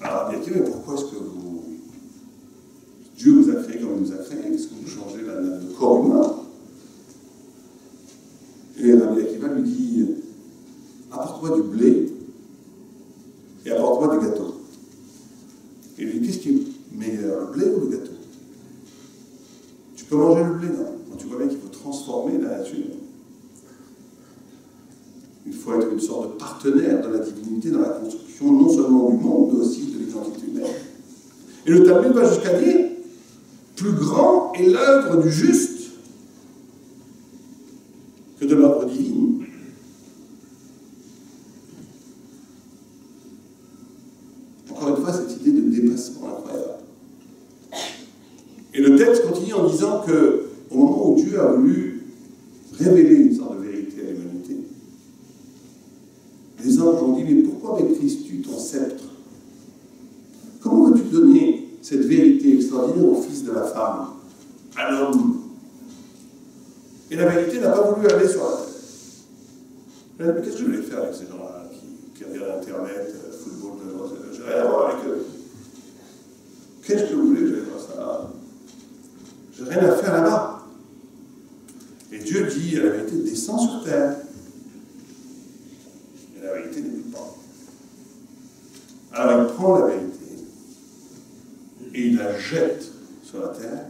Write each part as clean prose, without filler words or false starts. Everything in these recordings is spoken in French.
Alors, bien sûr, mais pourquoi est-ce que Dieu vous a créé comme il nous a créé? Est-ce que vous changez le corps humain? Et Rabbi Akiva lui dit, apporte-moi du blé et apporte-moi du gâteau. Et il lui dit, qu'est-ce qui est meilleur, le blé ou le gâteau? Tu peux manger le blé, non? Donc, tu vois bien qu'il faut transformer la nature. Il faut être une sorte de partenaire de la divinité dans la construction non seulement du monde, mais aussi de l'identité humaine. Et le Talmud va jusqu'à dire, plus grand est l'œuvre du juste que de l'œuvre divine. Encore une fois, cette idée de dépassement incroyable. Et le texte continue en disant que, au moment où Dieu a voulu révéler une sorte de vérité à l'humanité, les anges ont dit, mais pourquoi méprises-tu ton sceptre? Comment veux-tu donner cette vérité extraordinaire au fils de la femme, à l'homme? Et la vérité n'a pas voulu aller sur la terre. Mais qu'est-ce que je vais faire avec ces gens-là qui regardent Internet, football, je n'ai rien à voir avec eux. Qu'est-ce que vous voulez que je vais faire ça? Je n'ai rien à faire là-bas. Et Dieu dit à la vérité, descends sur terre. Et la vérité n'écoute pas. Alors il prend la vérité et il la jette sur la terre,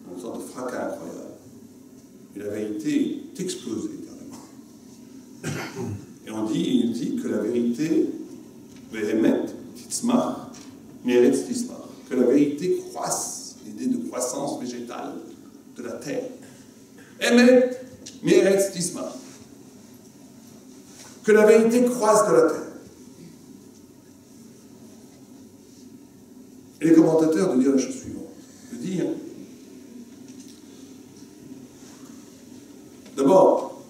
dans une sorte de fracas incroyable. Et la vérité est explosée, carrément. Et il dit que la vérité, que la vérité croisse, l'idée de croissance végétale de la terre. Emet, meretz tismar. Que la vérité croisse de la terre. Et les commentateurs de dire la chose suivante, de dire, d'abord,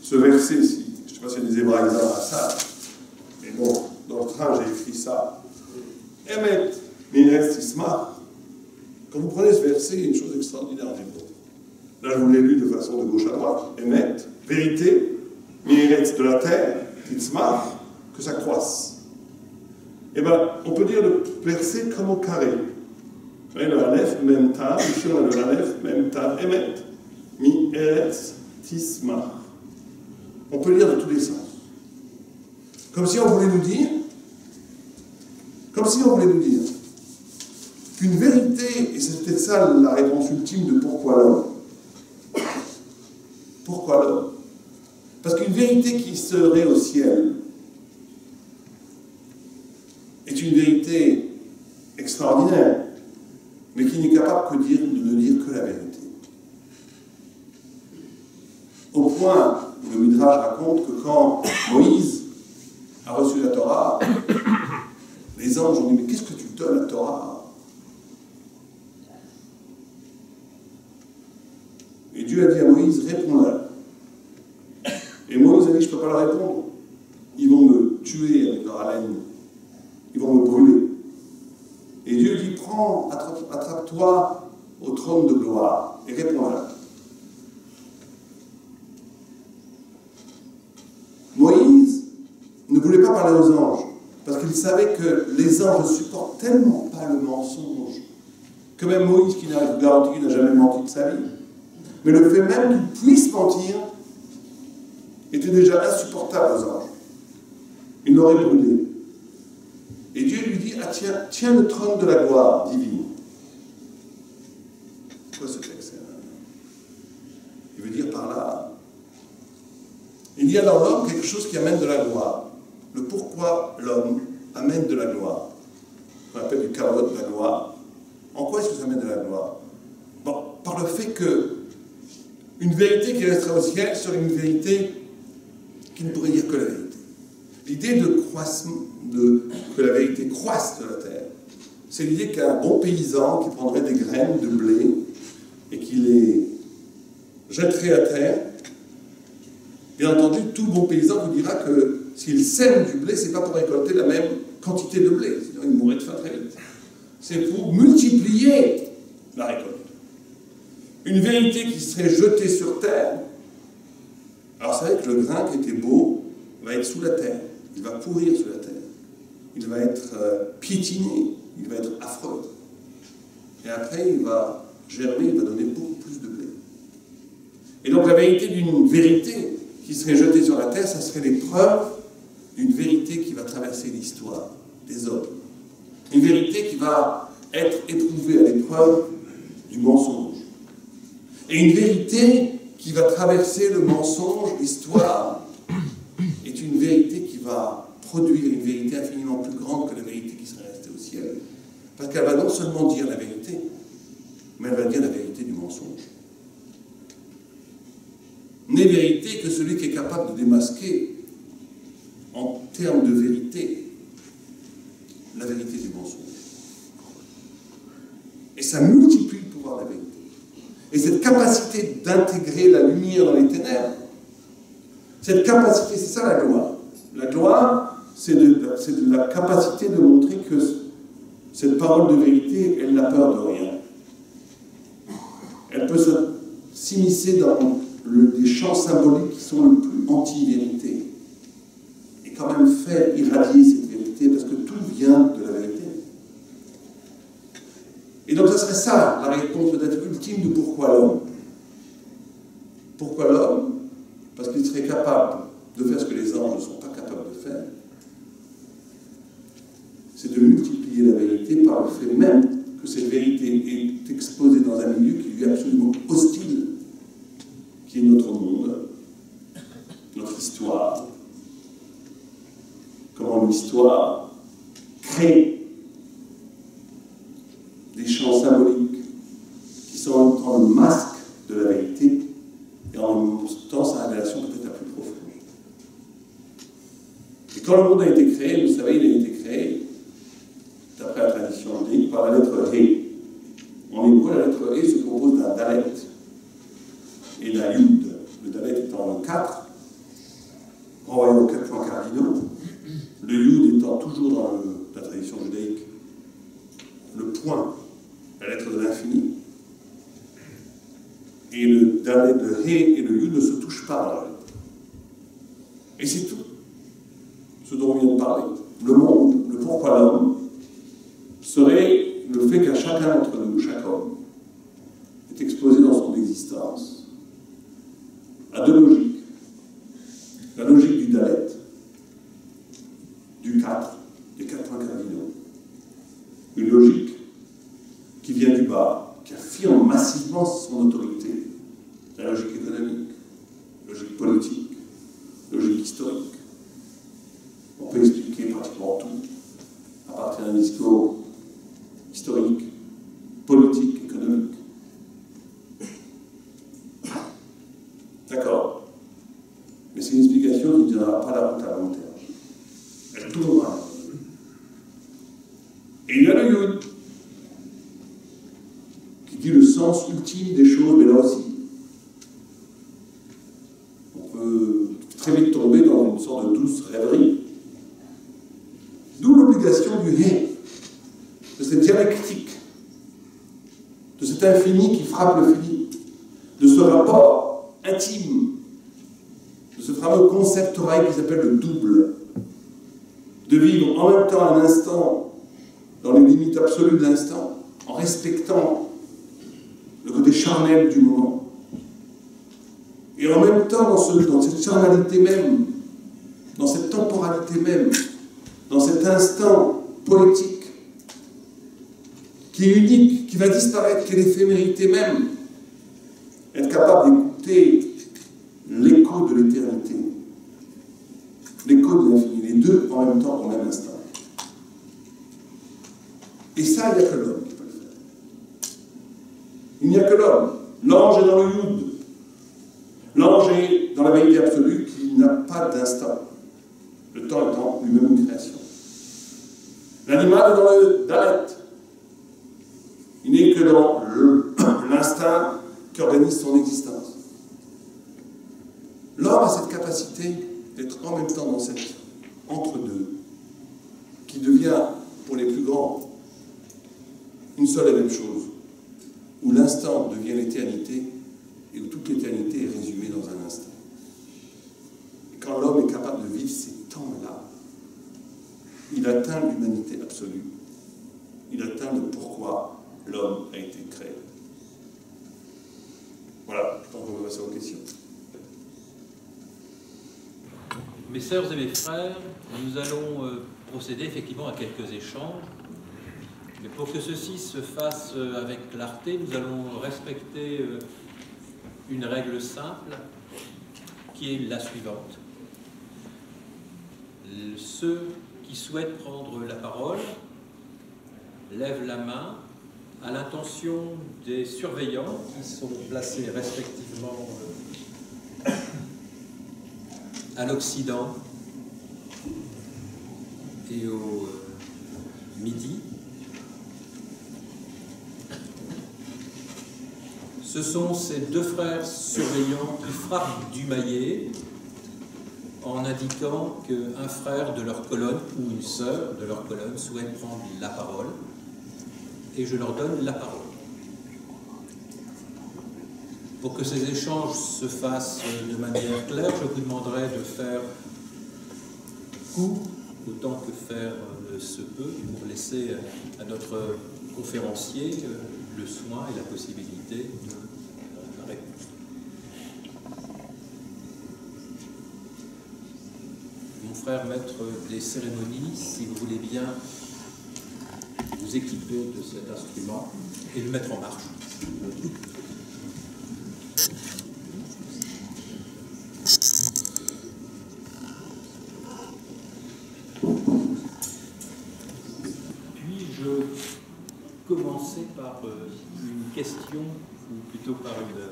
ce verset-ci, je ne sais pas s'il y a des hébraïsants à ça, mais bon, dans le train j'ai écrit ça, Emet, meretz tismar. Quand vous prenez ce verset, il y a une chose extraordinaire en hébreu. Là, je vous l'ai lu de façon de gauche à droite. Emet, vérité, meretz de la terre, tismar, que ça croisse. Eh bien, on peut dire le verset comme au carré. Vous voyez, le Aleph, même tav, ici on a le Aleph, même tav, Emet, mi eretz tismar. On peut lire de tous les sens. Comme si on voulait nous dire, qu'une vérité, et c'est peut-être ça la réponse ultime de pourquoi l'homme. Pourquoi l'homme? Parce qu'une vérité qui serait au ciel est une vérité extraordinaire, mais qui n'est capable de ne dire que la vérité. Au point où le Midrash raconte que quand Moïse a reçu la Torah, les anges ont dit, mais qu'est-ce que tu donnes la Torah? Et Dieu a dit à Moïse, réponds-leur. Et Moïse a dit, je ne peux pas leur répondre. Ils vont me tuer avec leur haleine. Ils vont me brûler. Et Dieu dit, prends, attrape-toi au trône de gloire et réponds-leur. Moïse ne voulait pas parler aux anges, parce qu'il savait que les anges ne supportent tellement pas le mensonge, que même Moïse, qui n'a garanti qu'il n'a jamais menti de sa vie, mais le fait même qu'il puisse mentir était déjà insupportable aux anges. Il l'aurait brûlé. Et Dieu lui dit, ah tiens le trône de la gloire divine. Quoi ce texte? Il veut dire par là, il y a dans l'homme quelque chose qui amène de la gloire. Le pourquoi l'homme amène de la gloire. On appelle du kavod de la gloire. En quoi est-ce que ça amène de la gloire? Bon, par le fait que une vérité qui resterait au ciel serait une vérité qui ne pourrait dire que la vérité. L'idée que la vérité croisse de la terre, c'est l'idée qu'un bon paysan qui prendrait des graines de blé et qui les jetterait à terre, bien entendu, tout bon paysan vous dira que s'il sème du blé, ce n'est pas pour récolter la même quantité de blé, sinon il mourrait de faim très vite. C'est pour multiplier la récolte. Une vérité qui serait jetée sur terre, alors c'est vrai que le grain qui était beau va être sous la terre, il va pourrir sous la terre. il va être piétiné, il va être affreux. Et après, il va germer, il va donner beaucoup plus de blé. Et donc la vérité d'une vérité qui serait jetée sur la terre, ça serait l'épreuve d'une vérité qui va traverser l'histoire des hommes. Une vérité qui va être éprouvée à l'épreuve du mensonge. Et une vérité qui va traverser le mensonge, l'histoire, est une vérité qui va produire une vérité infiniment plus grande que la vérité qui serait restée au ciel. Parce qu'elle va non seulement dire la vérité, mais elle va dire la vérité du mensonge. N'est vérité que celui qui est capable de démasquer, en termes de vérité, la vérité du mensonge. Et ça multiplie le pouvoir de la vérité. Et cette capacité d'intégrer la lumière dans les ténèbres, cette capacité, c'est ça la gloire. La gloire, c'est de la capacité de montrer que cette parole de vérité, elle n'a peur de rien. Elle peut s'immiscer dans des champs symboliques qui sont le plus anti-vérité. Et quand même faire irradier cette vérité, parce que tout vient de la vérité. Et donc, ça serait ça, la réponse peut-être ultime de pourquoi l'homme. Pourquoi l'homme? Parce qu'il serait capable de faire ce que les anges ne sont pas capables de faire. C'est de multiplier la vérité par le fait même que cette vérité est exposée dans un milieu qui lui est absolument hostile, qui est notre monde, notre histoire. Comment l'histoire crée des champs symboliques qui sont en même temps le masque de la vérité et en même temps sa révélation peut-être la plus profonde. Et quand le monde a été créé, vous savez, il a été créé, d'après la tradition judaïque, par la lettre He. En hébreu, la lettre He se compose d'un Dalet et d'un Yud. Le Dalet étant le 4, renvoyé aux 4 points cardinaux, le Yud étant toujours dans la tradition judaïque le point, la lettre de l'infini, et le Dalet, le He et le Yud ne se touchent pas dans la lettre. Et c'est tout ce dont on vient de parler. Le monde, le pourquoi l'homme, serait le fait qu'à chacun d'entre nous, chaque homme, est exposé dans son existence à deux logiques. La logique du Dalet, du 4, des 4 points cardinaux. Une logique qui vient du bas, qui affirme massivement son autorité. La logique économique, logique politique, logique historique. On peut expliquer pratiquement tout à partir d'un discours historique, politique, économique. D'accord. Mais c'est une explication qui ne donnera pas la route à long terme. Elle tournera. Et il y a le Yud, qui dit le sens ultime des choses, mais là aussi, on peut très vite tomber dans une sorte de douce rêverie. D'où l'obligation du He, de cette dialectique, de cet infini qui frappe le fini, de ce rapport intime, de ce fameux concept oraïque qui s'appelle le double, de vivre en même temps un instant dans les limites absolues de l'instant, en respectant le côté charnel du moment. Et en même temps, dans cette charnalité même, dans cette temporalité même, dans cet instant poétique, qui est unique, qui va disparaître, qui est l'éphémérité même, être capable d'écouter l'écho de l'éternité, l'écho de l'infini, les deux en même temps, au même instant. Et ça, il n'y a que l'homme qui peut le faire. Il n'y a que l'homme. L'ange est dans le Yud. L'ange est dans la vérité absolue qui n'a pas d'instant. Le temps étant lui-même une création. L'animal est dans le Dalet. Il n'est que dans l'instinct qui organise son existence. L'homme a cette capacité d'être en même temps dans cet entre-deux qui devient, pour les plus grands, une seule et même chose, où l'instant devient l'éternité et où toute l'éternité est résumée dans un instant. Et quand l'homme est capable de vivre ces temps-là, il atteint l'humanité absolue. Il atteint le pourquoi l'homme a été créé. Voilà, je pense qu'on va passer aux questions. Mes sœurs et mes frères, nous allons procéder effectivement à quelques échanges. Mais pour que ceci se fasse avec clarté, nous allons respecter une règle simple qui est la suivante. Ceux qui souhaitent prendre la parole lèvent la main à l'intention des surveillants qui sont placés respectivement à l'Occident et au Midi. Ce sont ces deux frères surveillants qui frappent du maillet en indiquant qu'un frère de leur colonne ou une sœur de leur colonne souhaite prendre la parole, et je leur donne la parole. Pour que ces échanges se fassent de manière claire, je vous demanderai de faire court autant que faire se peut, pour laisser à notre conférencier le soin et la possibilité de répondre. Mon frère maître des cérémonies, si vous voulez bien vous équiper de cet instrument et le mettre en marche. Puis-je commencer par une question, ou plutôt par une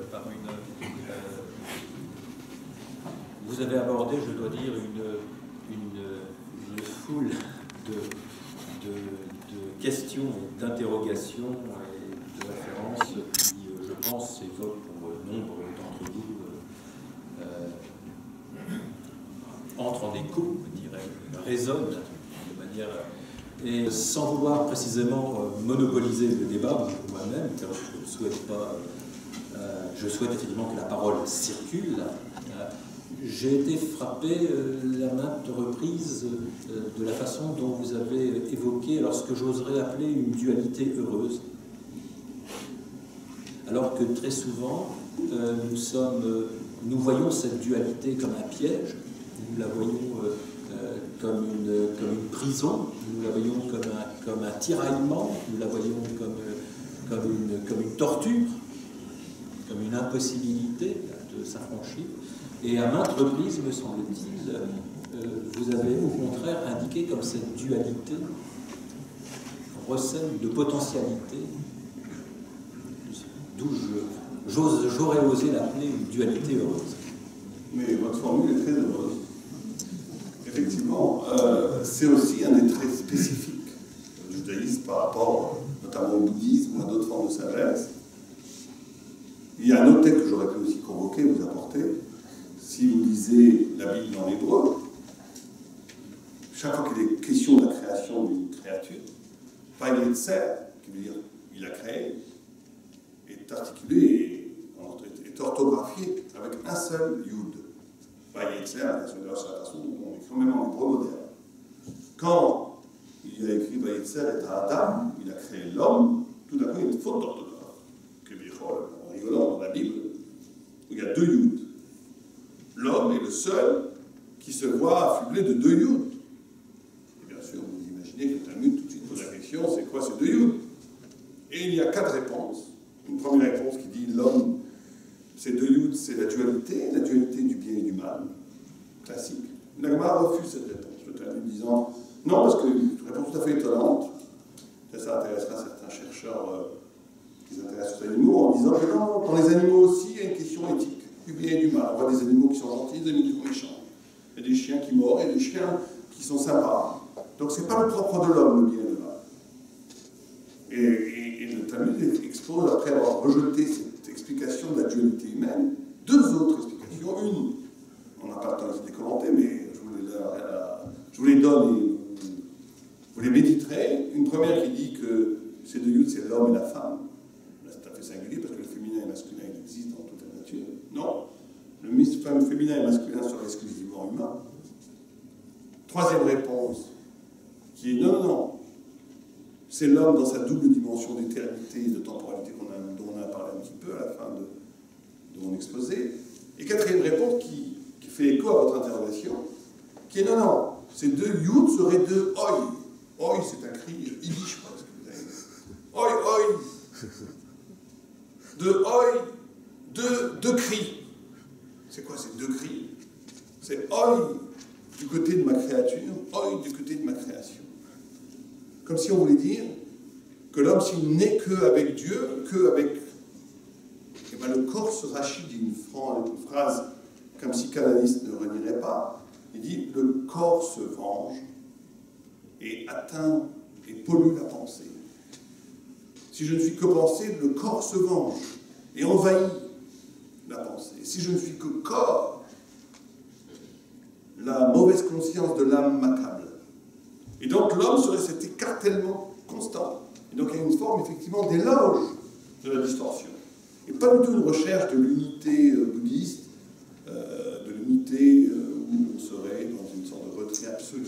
vous avez abordé, je dois dire, une foule de questions et d'interrogations et de références qui, je pense, évoquent pour nombre d'entre vous, entrent en écho, je dirais, résonnent de manière... Et sans vouloir précisément monopoliser le débat, moi-même, car je ne souhaite pas... je souhaite effectivement que la parole circule. J'ai été frappé à maintes reprises de la façon dont vous avez évoqué alors ce que j'oserais appeler une dualité heureuse. Alors que très souvent, nous voyons cette dualité comme un piège, nous la voyons comme une prison, nous la voyons comme un tiraillement, nous la voyons comme une torture, comme une impossibilité de s'affranchir. Et à maintes reprises, me semble-t-il, vous avez au contraire indiqué comme cette dualité recèle de potentialité, d'où j'aurais osé l'appeler une dualité heureuse. Mais votre formule est très heureuse. Effectivement, c'est aussi un des traits spécifiques du judaïsme par rapport notamment au bouddhisme ou à d'autres formes de sagesse. Il y a un autre texte que j'aurais pu aussi convoquer, vous apporter. Si vous lisez la Bible en hébreu, chaque fois qu'il est question de la création d'une créature, Vayetzer, qui veut dire il a créé, est articulé et est orthographié avec un seul yud. Vayetzer, on écrit même en hébreu moderne. Quand il a écrit Vayetzer et Adam, il a créé l'homme, tout d'un coup il y a une faute d'orthographe. En rigolant dans la Bible, où il y a deux yud. L'homme est le seul qui se voit affublé de deux yud. Et bien sûr, vous imaginez que le Talmud tout de suite pose la question, c'est quoi ces deux yud? Et il y a 4 réponses. Une première réponse qui dit l'homme, ces deux yud, c'est la dualité du bien et du mal, classique. Nagma refuse cette réponse, le Talmud disant non, parce que c'est une réponse tout à fait étonnante. Ça intéressera certains chercheurs qui s'intéressent aux animaux en disant que non, dans les animaux aussi, il y a une question éthique. Du bien et du mal. On voit des animaux qui sont gentils, des animaux qui sont méchants. Il y a des chiens qui mordent et des chiens qui sont sympas. Donc c'est pas le propre de l'homme, le bien et le mal. Et le Talmud expose, après avoir rejeté cette explication de la dualité humaine, 2 autres explications. Une, on n'a pas le temps de les commenter, mais je vous les donne et vous les méditerez. Une première qui dit que ces deux yud, c'est l'homme et la femme. Là, c'est tout à fait singulier parce que le féminin et le masculin, il existe dans toute la nature. Non, le féminin et le masculin sont exclusivement humains. Troisième réponse, qui est non, c'est l'homme dans sa double dimension d'éternité et de temporalité dont on a parlé un petit peu à la fin de mon exposé. Et quatrième réponse qui fait écho à votre interrogation, qui est non, ces deux yud seraient deux oi. Oi, c'est un cri yiddish, je pense que vous avez. Oi. Deux oi, deux cris. C'est quoi ces deux cris? C'est oi du côté de ma créature, oi du côté de ma création. Comme si on voulait dire que l'homme, s'il n'est qu'avec Dieu, qu'avec... Eh bien, le corps, Rachid dit une phrase qu'un psychanalyste ne renierait pas. Il dit « Le corps se venge et atteint et pollue la pensée. Si je ne suis que pensée, le corps se venge et envahit la pensée. Si je ne suis que corps, la mauvaise conscience de l'âme m'accable. Et donc l'homme serait cet écartèlement constant. Et donc il y a une forme effectivement d'éloge de la distorsion. Et pas du tout une recherche de l'unité bouddhiste, de l'unité où on serait dans une sorte de retrait absolu,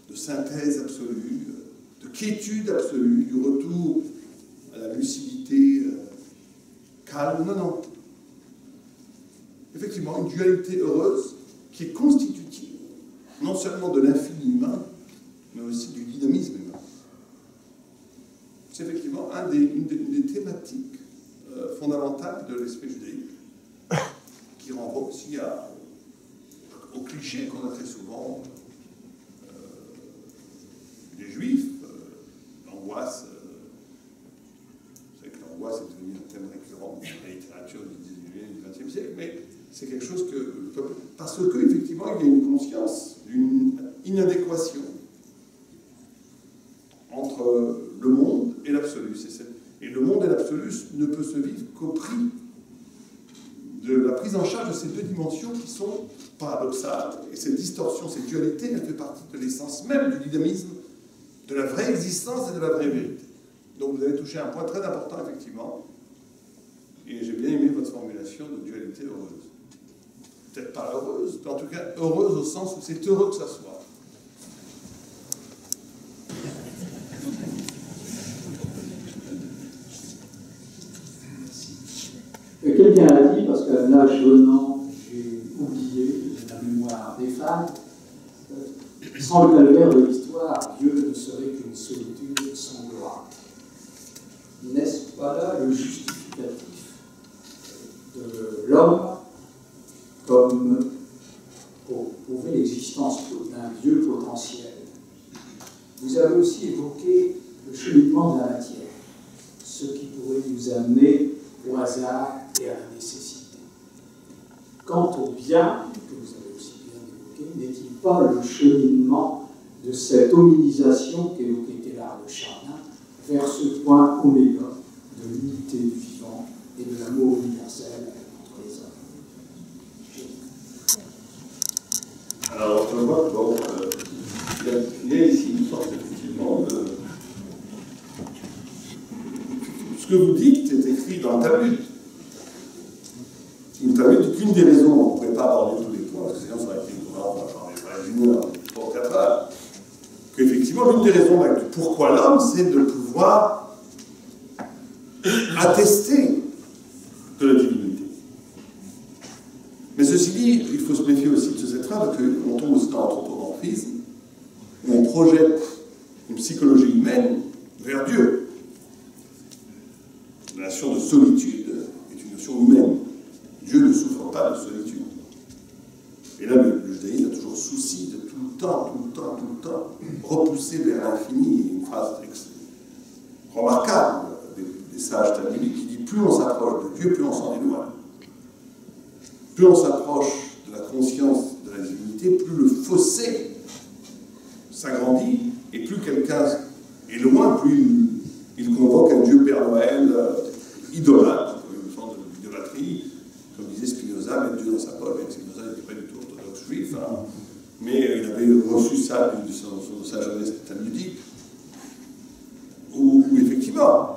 de synthèse absolue, de quiétude absolue, du retour à la lucidité calme. Non. Effectivement, une dualité heureuse qui est constitutive non seulement de l'infini humain, mais aussi du dynamisme humain. C'est effectivement une des thématiques fondamentales de l'esprit judaïque, qui renvoie aussi au cliché qu'on a très souvent des juifs, l'angoisse. Vous savez que l'angoisse est devenue un thème récurrent de la littérature du 19e et du 20e siècle, mais c'est quelque chose parce que effectivement il y a une conscience d'une inadéquation entre le monde et l'absolu. Et le monde et l'absolu ne peut se vivre qu'au prix de la prise en charge de ces deux dimensions qui sont paradoxales. Et cette distorsion, cette dualité, elle fait partie de l'essence même du dynamisme, de la vraie existence et de la vraie vérité. Donc vous avez touché un point très important, effectivement. Et j'ai bien aimé votre formulation de dualité heureuse. Peut-être pas heureuse, mais en tout cas heureuse au sens où c'est heureux que ça soit. Quelqu'un a dit, parce qu'à l'âge venant, j'ai oublié la mémoire des femmes, sans le calvaire de l'histoire, Dieu ne serait qu'une solitude sans gloire. N'est-ce pas là le justificatif de l'homme comme pour prouver l'existence d'un Dieu potentiel? Vous avez aussi évoqué le cheminement de la matière, ce qui pourrait nous amener au hasard et à la nécessité. Quant au bien, que vous avez aussi bien évoqué, n'est-il pas le cheminement de cette hominisation qu'évoquait Teilhard de Chardin vers ce point oméga de l'unité du vivant et de l'amour universel entre les hommes? Alors, on voit qu'il y a ici une sorte effectivement de... Ce que vous dites est écrit dans le Talmud. Le Talmud dit qu'une des raisons, on ne pourrait pas aborder tous les points, parce que sinon ça aurait été une heure, 3 ou 4 heures, qu'effectivement, l'une des raisons du pourquoi l'homme, c'est de pouvoir attester de la divinité. Mais ceci dit, il faut se méfier aussi de cette phrase, qu'on tombe aussi dans l'anthropomorphisme, où on projette une psychologie humaine vers Dieu. La notion de solitude est une notion humaine. Dieu ne souffre pas de solitude. Et là, le judaïsme a toujours souci de tout le temps, repousser vers l'infini. Une phrase remarquable des sages talmudiques qui dit plus on s'approche de Dieu, plus on s'en éloigne. Plus on s'approche de la conscience de la divinité, plus le fossé s'agrandit, et plus quelqu'un est loin, plus il convoque un Dieu Père Noël idolâtre, une forme d'idolâtrie, comme disait Spinoza, mettre Dieu dans sa poche. Avec Spinoza, il n'était pas du tout orthodoxe juif, hein, mais il avait reçu ça de sa jeunesse talmudique, où effectivement,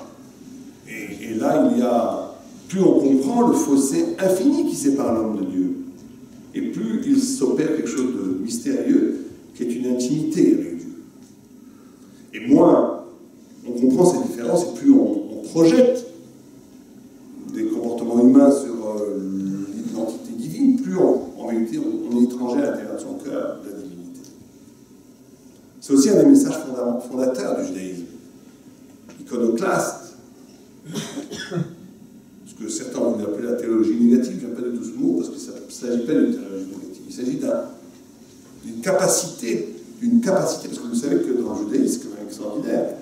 et là il y a, plus on comprend le fossé infini qui sépare l'homme de Dieu, et plus il s'opère quelque chose de mystérieux, qui est une intimité avec Dieu. Et moins on comprend ces différences, et plus on projette des comportements humains sur l'identité divine, plus en vérité on est étranger à l'intérieur de son cœur, de la divinité. C'est aussi un des messages fondateurs du judaïsme. Iconoclaste, ce que certains vont appeler la théologie négative, je n'aime pas du tout ce mot, parce qu'il ne s'agit pas d'une théologie négative, il s'agit d'une capacité, parce que vous savez que dans le judaïsme, c'est quand même extraordinaire,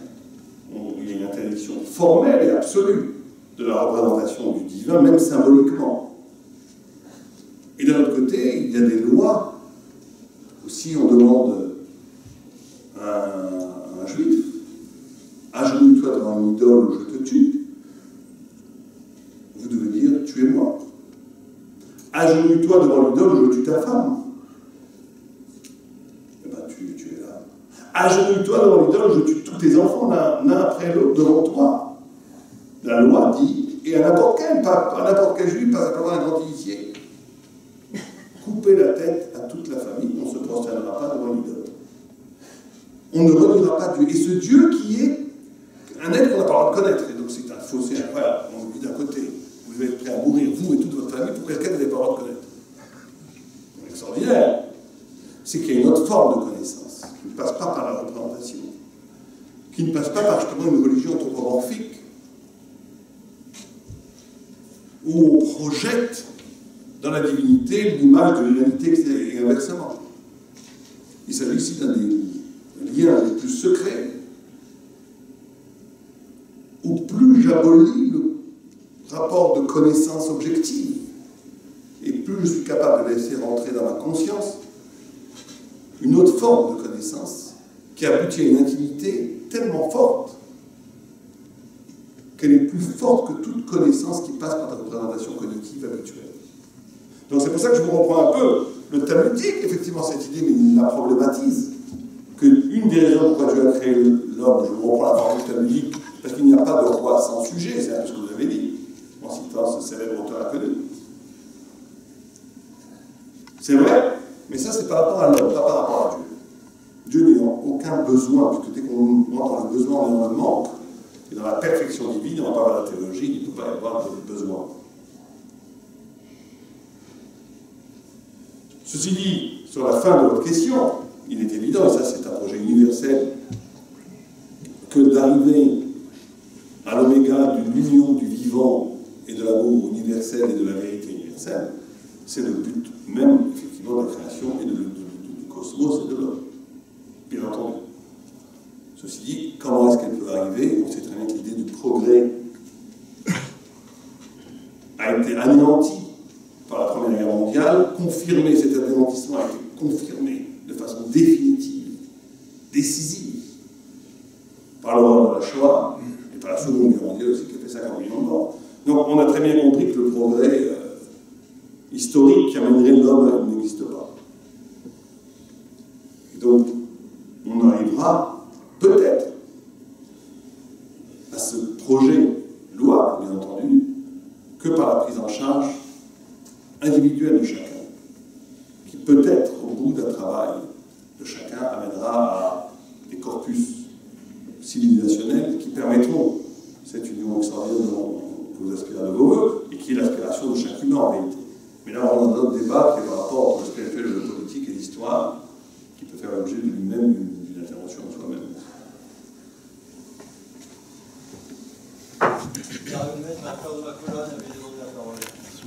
il y a une interdiction formelle et absolue de la représentation du divin, même symboliquement. Et d'un autre côté, il y a des lois. Aussi, on demande à un juif, agenouille-toi devant une idole ou je te tue. Vous devez dire, tuez-moi. Agenouille-toi devant l'idole ou je tue ta femme. Eh bien, tu es là. Agenouille-toi devant l'idole ou je tue tous tes enfants, l'un après l'autre, devant toi. La loi dit, et à n'importe quel, pas à n'importe quel juif, pas simplement un grand initié, couper la tête à toute la famille, on ne se prosternera pas devant l'idole. On ne reniera pas Dieu. Et ce Dieu qui est un être qu'on n'a pas le droit de connaître. Et donc c'est un fossé incroyable. On dit d'un côté, vous êtes prêt à mourir, vous et toute votre famille, pour quelqu'un que vous n'avez pas le droit de connaître. C'est extraordinaire. C'est qu'il y a une autre forme de connaissance, qui ne passe pas par la représentation, qui ne passe pas par justement une religion anthropomorphique, où on projette dans la divinité l'image de l'humanité et inversement. Il s'agit ici d'un des liens les plus secrets, où plus j'abolis le rapport de connaissance objective, et plus je suis capable de laisser rentrer dans ma conscience une autre forme de connaissance qui aboutit à une intimité tellement forte qu'elle est plus forte que toute connaissance qui passe par la représentation cognitive habituelle. Donc c'est pour ça que je vous reprends un peu le Talmudique, effectivement cette idée, mais il la problématise, qu'une des raisons pourquoi Dieu a créé l'homme, je vous reprends la formule talmudique, parce qu'il n'y a pas de roi sans sujet, c'est un peu ce que vous avez dit, en citant ce célèbre auteur inconnu. C'est vrai, mais ça c'est par rapport à l'homme, pas par rapport à Dieu. Dieu n'a aucun besoin, puisque dès qu'on entre dans le besoin, on est dans le manque. Et dans la perfection divine, on ne va pas avoir la théologie, il ne peut pas y avoir de besoin. Ceci dit, sur la fin de votre question, il est évident, et ça c'est un projet universel, que d'arriver à l'oméga de l'union du vivant et de l'amour universel et de la vérité universelle, c'est le but même, effectivement, de la création et du cosmos et de l'homme. Bien entendu. Ceci dit, comment est-ce qu'elle peut arriver? On sait très bien que l'idée du progrès a été anéantie par la Première Guerre mondiale, confirmé, cet anéantissement a été confirmé de façon définitive, décisive, par l'horreur de la Shoah et par la Seconde Guerre mondiale aussi, qui a fait 50 millions de morts. Donc on a très bien compris que le progrès historique qui amènerait l'homme n'existe pas. Et donc, on arrivera peut-être à ce projet louable, bien entendu, que par la prise en charge individuelle de chacun, qui peut-être, au bout d'un travail de chacun, amènera à des corpus civilisationnels qui permettront cette union extraordinaire que vous aspirez de vos voeux, et qui est l'aspiration de chaque humain en réalité. Mais là, on a un autre débat qui est le rapport entre le spirituel et le politique et l'histoire, qui peut faire l'objet de lui-même d'une intervention en soi-même.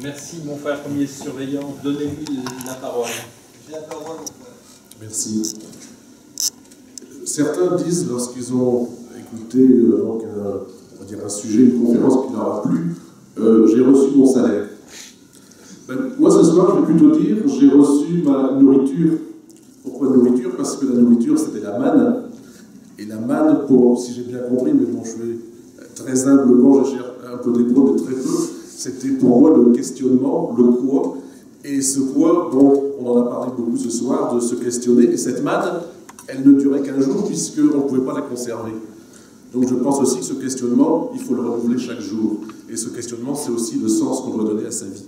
Merci, mon frère premier surveillant. Donnez-lui la parole. Merci. Certains disent, lorsqu'ils ont écouté on va dire un sujet, une conférence qui leur a plu, j'ai reçu mon salaire. Moi, ce soir, je vais plutôt dire, j'ai reçu ma nourriture. Pourquoi nourriture? Parce que la nourriture, c'était la manne. Et la manne, si j'ai bien compris, mais bon, je vais très humblement, je cherche un peu d'hébreu, mais très peu, c'était pour moi le questionnement, le quoi. Et ce quoi, bon, on en a parlé beaucoup ce soir, de se questionner. Et cette manne, elle ne durait qu'un jour, puisqu'on ne pouvait pas la conserver. Donc je pense aussi que ce questionnement, il faut le renouveler chaque jour. Et ce questionnement, c'est aussi le sens qu'on doit donner à sa vie.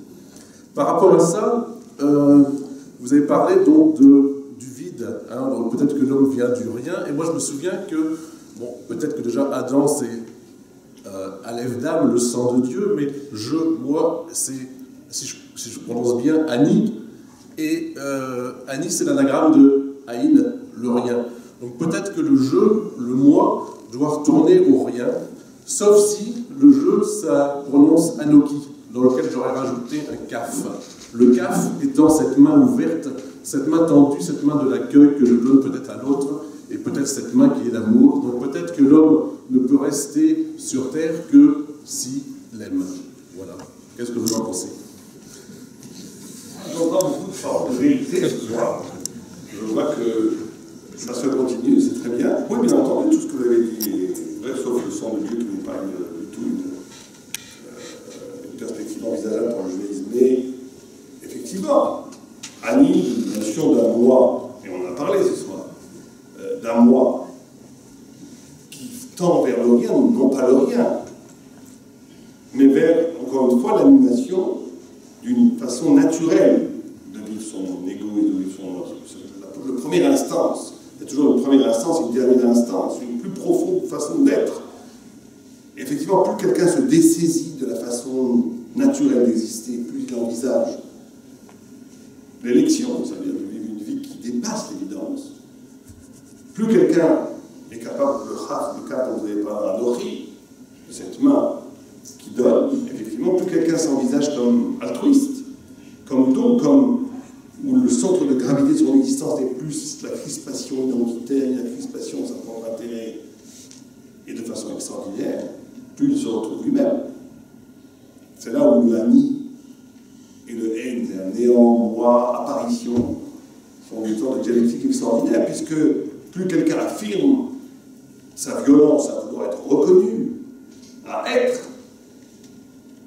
Par rapport à ça, vous avez parlé donc du vide. Hein, peut-être que l'homme vient du rien. Et moi, je me souviens que bon, peut-être que déjà Adam, c'est Aleph Dam, le sang de Dieu, mais moi, c'est, si je prononce bien, Ani, et Ani, c'est l'anagramme de Aïn, le rien. Donc peut-être que le je, le moi, doit retourner au rien, sauf si le je, ça prononce Anoki, dans lequel j'aurais rajouté un kaf. Le kaf étant cette main ouverte, cette main tendue, cette main de l'accueil que je donne peut-être à l'autre, et peut-être cette main qui est l'amour. Donc peut-être que l'homme ne peut rester sur terre que s'il l'aime. Voilà. Qu'est-ce que vous en pensez? J'entends beaucoup de formes de vérité ce soir. Je vois que ça se continue, c'est très bien. Oui, bien entendu, tout ce que vous avez dit est vrai, sauf le sang de Dieu qui n'est pas du tout une perspective envisageable pour le judaïsme. Mais effectivement, Annie, la notion d'un moi, et on en a parlé ce soir, d'un moi qui tend vers le rien, non pas le rien, mais vers, encore une fois, l'animation d'une façon naturelle de vivre son ego et de vivre le première instance. Il y a toujours une première instance et une dernière instance, une plus profonde façon d'être. Effectivement, plus quelqu'un se dessaisit de la façon naturelle d'exister, plus il envisage l'élection, c'est-à-dire de vivre une vie qui dépasse l'évidence. Plus quelqu'un est capable, le cas dont vous avez parlé à Nori, de cette main qui donne, effectivement, plus quelqu'un s'envisage comme altruiste, comme don, où le centre de gravité de son existence n'est plus la crispation identitaire, la crispation de sa propre intérêt, et de façon extraordinaire, plus il se retrouve lui-même. C'est là où le Ani et le haine, un néant, moi, apparition, sont une sorte de dialectique extraordinaire, puisque plus quelqu'un affirme sa violence à vouloir être reconnu, à être,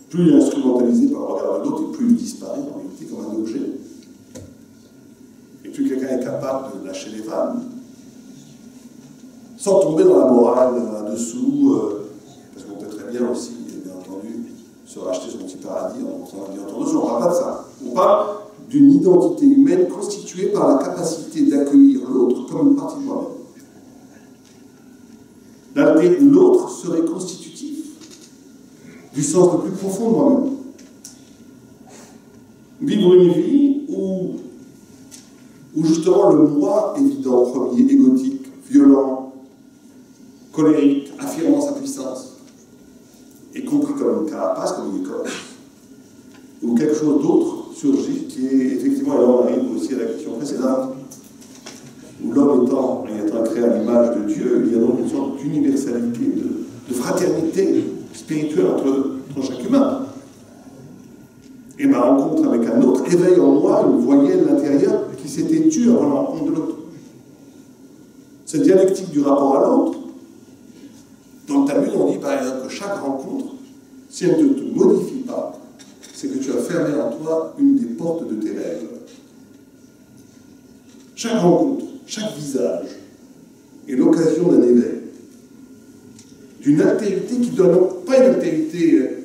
plus il est instrumentalisé par le regard de l'autre, et plus il disparaît en réalité comme un objet. Et plus quelqu'un est capable de lâcher les vannes, sans tomber dans la morale là-dessous, parce qu'on peut très bien aussi, bien entendu, se racheter son petit paradis en faisant la vie autour de soi. On ne parle pas de ça. On parle d'une identité humaine constituée par la capacité d'accueillir l'autre comme une partie de moi-même. L'autre serait constitutif du sens le plus profond de moi-même. Vivre une vie où justement le moi évident, premier, égotique, violent, colérique, affirmant sa puissance, est compris comme une carapace, comme une écorce, ou quelque chose d'autre surgit qui est effectivement, et là on arrive aussi à la question précédente, où l'homme étant créé à l'image de Dieu, il y a donc une sorte d'universalité, de fraternité spirituelle entre chaque humain. Et ma rencontre avec un autre éveille en moi une voyelle intérieure qui s'était tue avant la rencontre de l'autre. Cette dialectique du rapport à l'autre, dans le Talmud, on dit par exemple que chaque rencontre, si elle ne te modifie pas, c'est que tu as fermé en toi une des portes de tes rêves. Chaque rencontre, chaque visage est l'occasion d'un éveil, d'une altérité qui doit non pas une altérité